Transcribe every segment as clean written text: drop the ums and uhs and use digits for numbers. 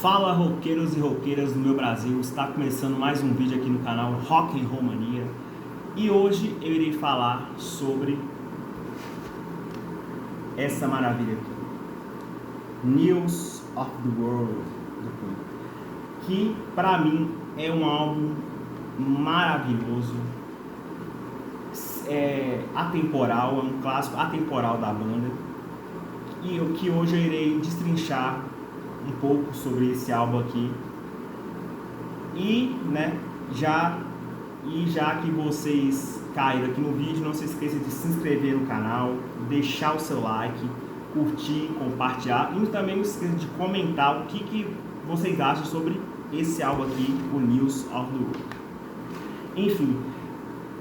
Fala roqueiros e roqueiras do meu Brasil, está começando mais um vídeo aqui no canal Rock and Roll Mania. E hoje eu irei falar sobre essa maravilha aqui, News of the World, do Queen, que para mim é um álbum maravilhoso, atemporal, é um clássico atemporal da banda, e que hoje eu irei destrinchar um pouco sobre esse álbum aqui. E, já que vocês caíram aqui no vídeo, não se esqueça de se inscrever no canal, deixar o seu like, curtir, compartilhar e também não se esqueça de comentar o que vocês acham sobre esse álbum aqui, o News of the World. Enfim,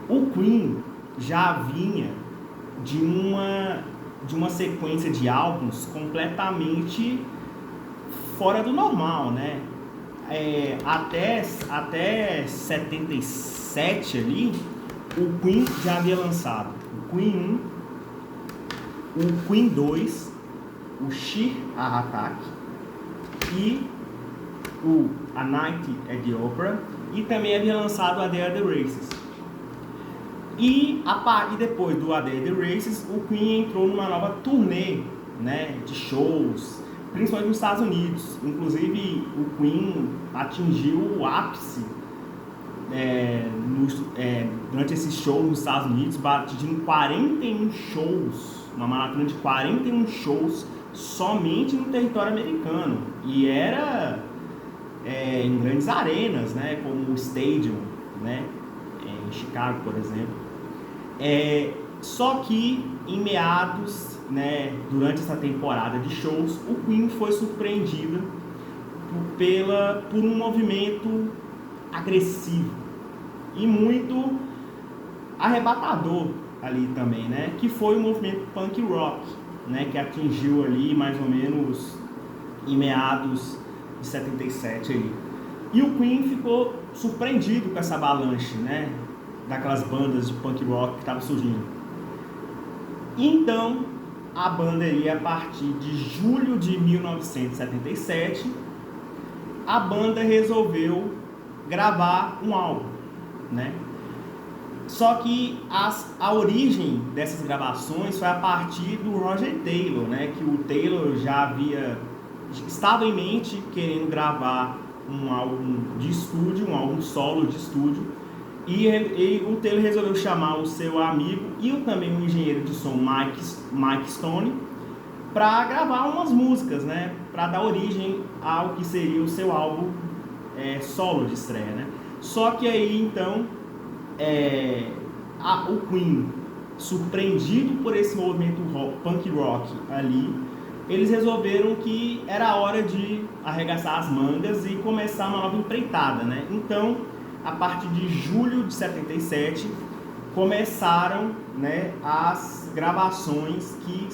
o Queen já vinha de uma sequência de álbuns completamente fora do normal, né? Até 77 ali, o Queen já havia lançado o Queen 1, o Queen 2, o Sheer Attack e o A Night at the Opera, e também havia lançado A Day at the Races. E depois do A Day at the Races, o Queen entrou numa nova turnê, né, de shows, principalmente nos Estados Unidos. Inclusive o Queen atingiu o ápice durante esse show nos Estados Unidos, atingindo 41 shows, uma maratona de 41 shows somente no território americano, e era em grandes arenas, né, como o Stadium, né, em Chicago, por exemplo. Só que em meados, né, durante essa temporada de shows, o Queen foi surpreendido por um movimento agressivo e muito arrebatador ali também, né, que foi o movimento punk rock, né, que atingiu ali mais ou menos em meados de 77 ali. E o Queen ficou surpreendido com essa avalanche, né, daquelas bandas de punk rock que estavam surgindo. Então, a banda ali, a partir de julho de 1977, a banda resolveu gravar um álbum, né? Só que a origem dessas gravações foi a partir do Roger Taylor, né? Que o Taylor estava em mente querendo gravar um álbum de estúdio, um álbum solo de estúdio. E o Taylor resolveu chamar o seu amigo e também o engenheiro de som Mike Stone para gravar umas músicas, né, para dar origem ao que seria o seu álbum solo de estreia, né? Só que aí então o Queen, surpreendido por esse movimento punk rock ali, eles resolveram que era hora de arregaçar as mangas e começar uma nova empreitada, né? Então, a partir de julho de 77, começaram, né, as gravações que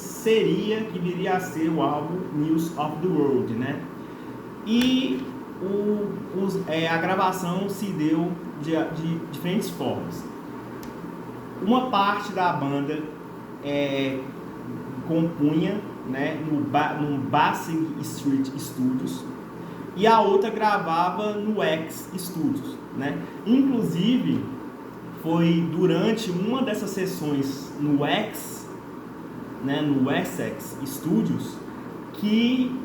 viria a ser o álbum News of the World, né? E a gravação se deu de diferentes formas. Uma parte da banda compunha, né, no Bassing Street Studios, e a outra gravava no X Studios, né? Inclusive, foi durante uma dessas sessões no X, né, no Essex Studios, que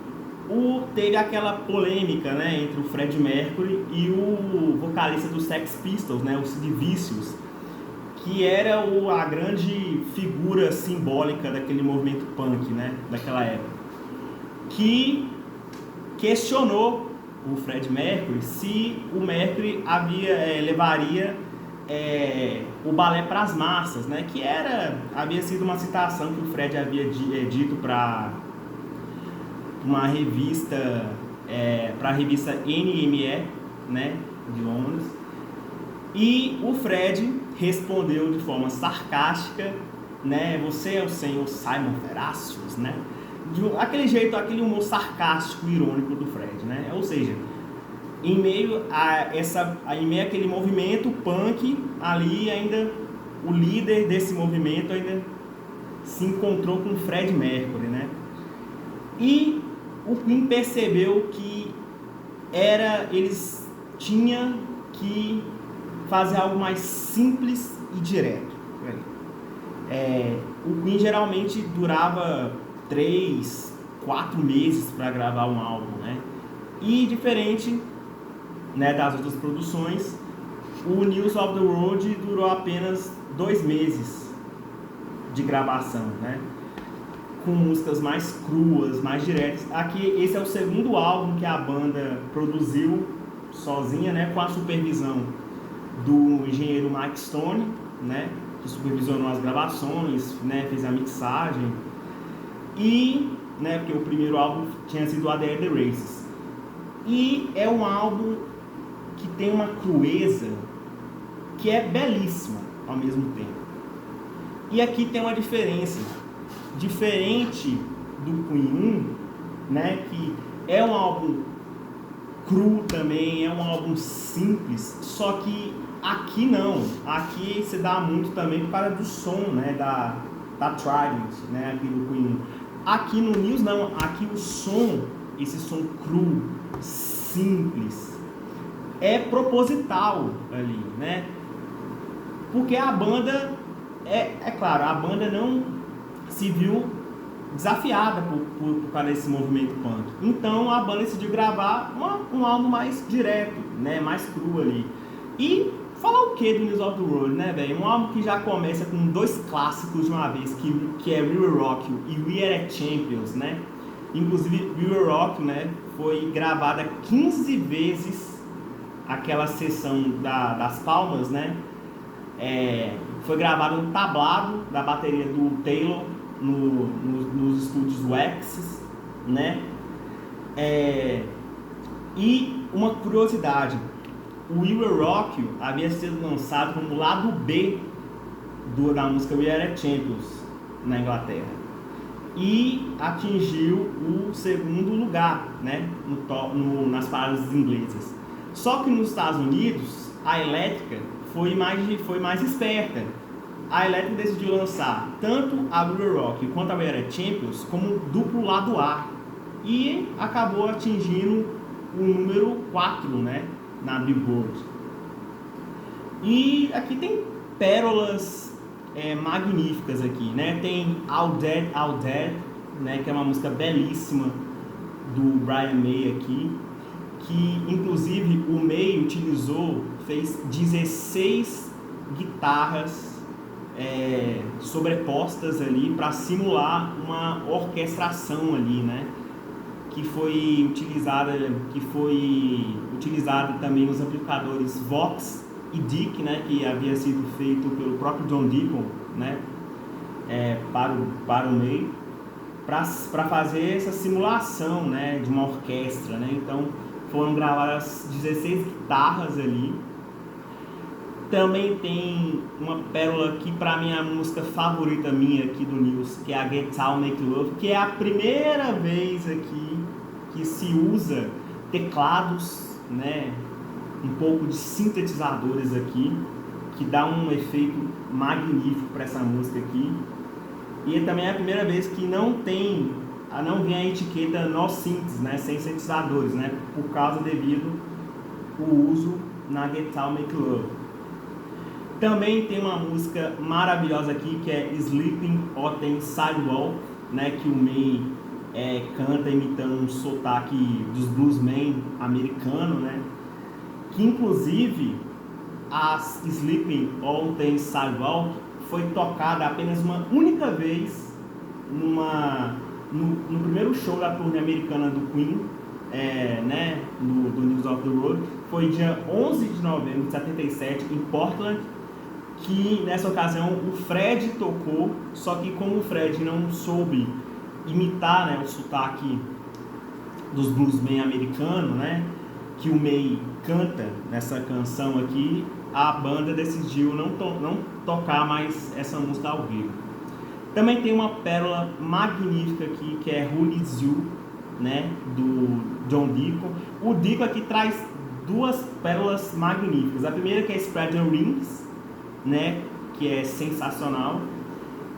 teve aquela polêmica, né, entre o Freddie Mercury e o vocalista dos Sex Pistols, né, o Sid Vicious, que era a grande figura simbólica daquele movimento punk, né, daquela época, que questionou o Freddie Mercury se o Mercury levaria o balé para as massas, né? Que havia sido uma citação que o Fred havia dito para uma revista, para a revista NME, né, de Londres. E o Fred respondeu de forma sarcástica, né? Você é o senhor Simon Ferocious, né? Aquele humor sarcástico, irônico do Fred, né? Ou seja, em meio àquele movimento punk ali, ainda o líder desse movimento ainda se encontrou com o Freddie Mercury, né? E o Queen percebeu que eles tinham que fazer algo mais simples e direto. O Queen geralmente durava 3, 4 meses para gravar um álbum, né? E diferente, né, das outras produções, o News of the World durou apenas 2 meses de gravação, né? Com músicas mais cruas, mais diretas. Aqui, esse é o segundo álbum que a banda produziu sozinha, né, com a supervisão do engenheiro Mike Stone, né, que supervisionou as gravações, né, fez a mixagem. E, né, porque o primeiro álbum tinha sido A The Races. E é um álbum que tem uma crueza que é belíssima ao mesmo tempo. E aqui tem uma diferença. Diferente do Queen 1, né, que é um álbum cru também, é um álbum simples, só que aqui não. Aqui você dá muito também por causa do som, né, da Trident, né, aqui do Queen 1. Aqui no News não, aqui o som, esse som cru, simples, é proposital ali, né? Porque a banda, é claro, a banda não se viu desafiada por causa desse movimento punk. Então a banda decidiu gravar um álbum mais direto, né, mais cru ali. E falar o que do News of the World, né, velho? Um álbum que já começa com 2 clássicos de uma vez, que é We Will Rock You e We Are Champions, né? Inclusive, We Will Rock You, né, foi gravada 15 vezes aquela sessão das palmas, né? Foi gravado no tablado da bateria do Taylor nos estúdios Wax, né? E uma curiosidade, o We Will Rock You havia sido lançado como lado B da música We Are Champions na Inglaterra e atingiu o 2º lugar, né, nas paradas inglesas. Só que nos Estados Unidos a Elétrica foi mais esperta. A Electric decidiu lançar tanto a We Will Rock You quanto a We Are Champions como duplo lado A e acabou atingindo o número 4, né, na Billboard. E aqui tem pérolas magníficas aqui, né? Tem All Dead, né, que é uma música belíssima do Brian May aqui, que inclusive o May fez 16 guitarras sobrepostas ali para simular uma orquestração ali, né? Que foi utilizada também nos amplificadores Vox e Dick, né? Que havia sido feito pelo próprio John Deacon, né? Para o May, para fazer essa simulação, né? De uma orquestra, né? Então foram gravadas 16 guitarras ali. Também tem uma pérola que para mim é a música favorita minha aqui do News, que é a Get Down Make Love, que é a primeira vez aqui que se usa teclados, né, um pouco de sintetizadores aqui, que dá um efeito magnífico para essa música aqui. E também é a primeira vez que não vem a etiqueta no synths, né, sem sintetizadores, né, por causa devido o uso na Get Down Make Love. Também tem uma música maravilhosa aqui que é Sleeping on Sidewalk, né, que o May canta imitando um sotaque dos bluesmen americano, né, que inclusive a Sleeping on Sidewalk foi tocada apenas uma única vez no primeiro show da turnê americana do Queen, né, do News of the World. Foi dia 11 de novembro de 77 em Portland, que nessa ocasião o Fred tocou, só que como o Fred não soube imitar, né, o sotaque dos bluesmen americanos, né, que o May canta nessa canção aqui, a banda decidiu não tocar mais essa música ao vivo. Também tem uma pérola magnífica aqui, que é Who Needs You, né, do John Deacon. O Deacon aqui traz 2 pérolas magníficas. A primeira que é Spread Your Wings, né, que é sensacional,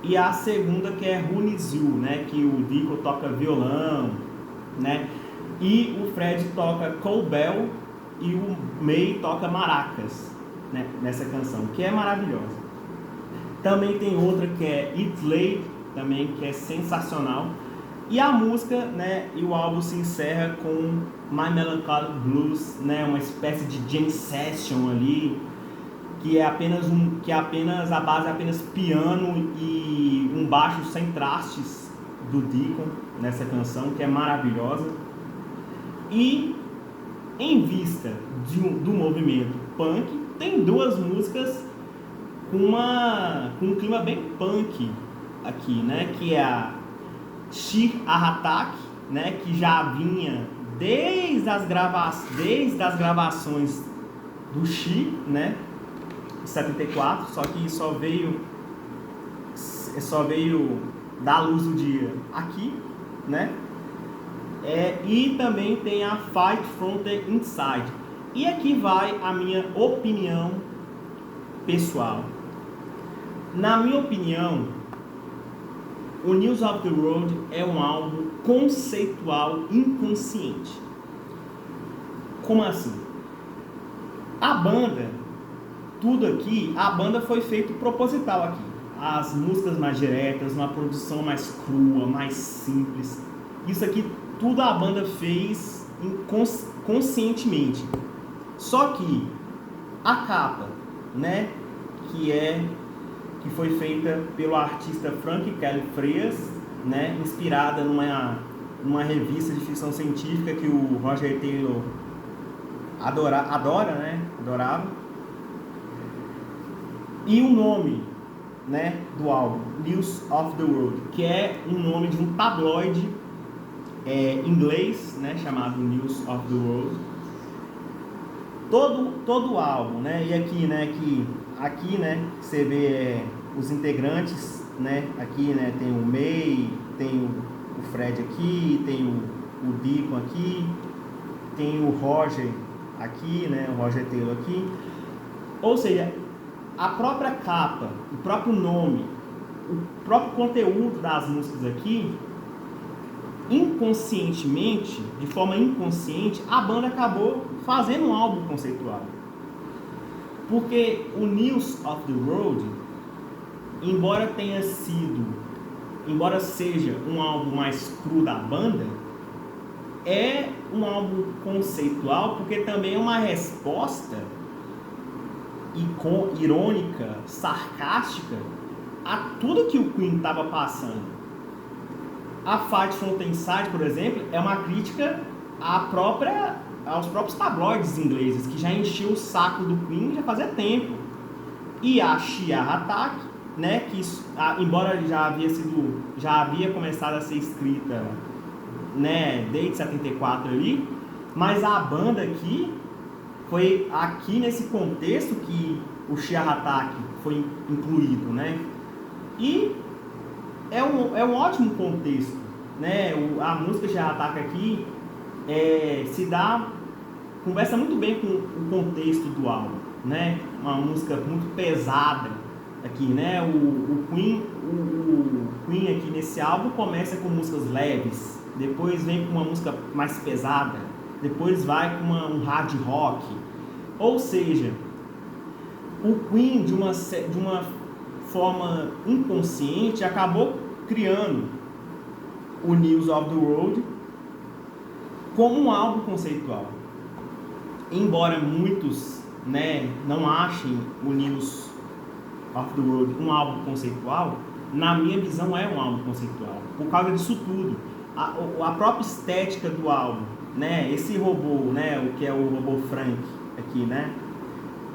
e a segunda que é Who Needs You, né, que o Deacon toca violão, né. E o Fred toca cowbell e o May toca maracas, né, nessa canção, que é maravilhosa. Também tem outra que é It's Late, também, que é sensacional. E a música, né, e o álbum se encerra com My Melancholy Blues, né, uma espécie de jam session ali, que é apenas a base é apenas piano e um baixo sem trastes do Deacon nessa canção, que é maravilhosa. E em vista do movimento punk, tem duas músicas com um clima bem punk aqui, né, que é a Shir Ahatak, né, que já vinha desde as gravações do Shir, né, em 74, só que só veio dar luz do dia aqui, né? E também tem a Fight from the Inside. E aqui vai a minha opinião pessoal. Na minha opinião, o News of the Road é um álbum conceitual inconsciente. Como assim? A banda, tudo aqui, a banda foi feito proposital aqui. As músicas mais diretas, uma produção mais crua, mais simples. Isso aqui, tudo a banda fez conscientemente. Só que a capa, né, que foi feita pelo artista Frank Kelly Freas, né, inspirada numa revista de ficção científica que o Roger Taylor adorava. E o nome, né, do álbum, News of the World, que é um nome de um tabloide inglês, né, chamado News of the World. Todo o álbum, né, e aqui, né, você vê os integrantes, né, aqui, né, tem o May, tem o Fred aqui, tem o Deacon aqui, tem o Roger aqui, né, o Roger Taylor aqui. Ou seja, a própria capa, o próprio nome, o próprio conteúdo das músicas aqui, inconscientemente, de forma inconsciente, a banda acabou fazendo um álbum conceitual. Porque o News of the Road, embora seja um álbum mais cru da banda, é um álbum conceitual porque também é uma resposta irônica, sarcástica a tudo que o Queen estava passando. A Fight from the Inside, por exemplo, é uma crítica aos próprios tabloides ingleses, que já enchiam o saco do Queen já fazia tempo. E a Shia Attack, né, que embora já havia começado a ser escrita, né, desde 74 ali, mas a banda aqui foi aqui nesse contexto que o Shia Attack foi incluído, né? E é um ótimo contexto, né? A música Shia Attack aqui conversa muito bem com o contexto do álbum, né? Uma música muito pesada aqui, né? O Queen aqui nesse álbum começa com músicas leves, depois vem com uma música mais pesada, depois vai com um hard rock. Ou seja, o Queen de uma forma inconsciente acabou criando o News of the World como um álbum conceitual. Embora muitos, né, não achem o News of the World um álbum conceitual, na minha visão é um álbum conceitual, por causa disso tudo. A própria estética do álbum, né, esse robô, né, o que é o robô Frank aqui, né,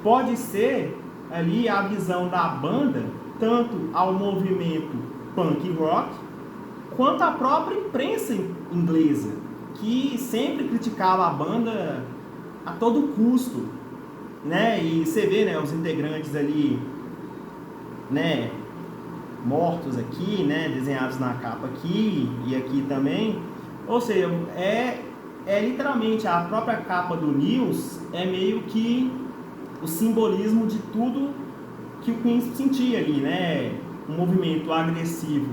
pode ser ali a visão da banda tanto ao movimento punk rock quanto à própria imprensa inglesa, que sempre criticava a banda a todo custo, né? E você vê, né, os integrantes ali, né, mortos aqui, né, desenhados na capa aqui e aqui também. Ou seja, literalmente a própria capa do News é meio que o simbolismo de tudo que o Queen sentia ali, né? Um movimento agressivo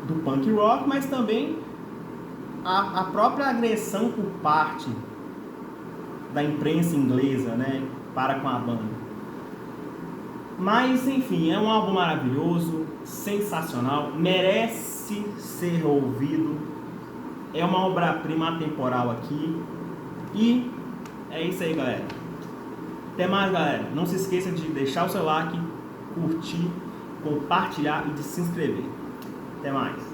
do punk rock, mas também a própria agressão por parte da imprensa inglesa, né, para com a banda. Mas, enfim, é um álbum maravilhoso, sensacional, merece ser ouvido, é uma obra-prima atemporal aqui, e é isso aí, galera. Até mais, galera. Não se esqueça de deixar o seu like, curtir, compartilhar e de se inscrever. Até mais.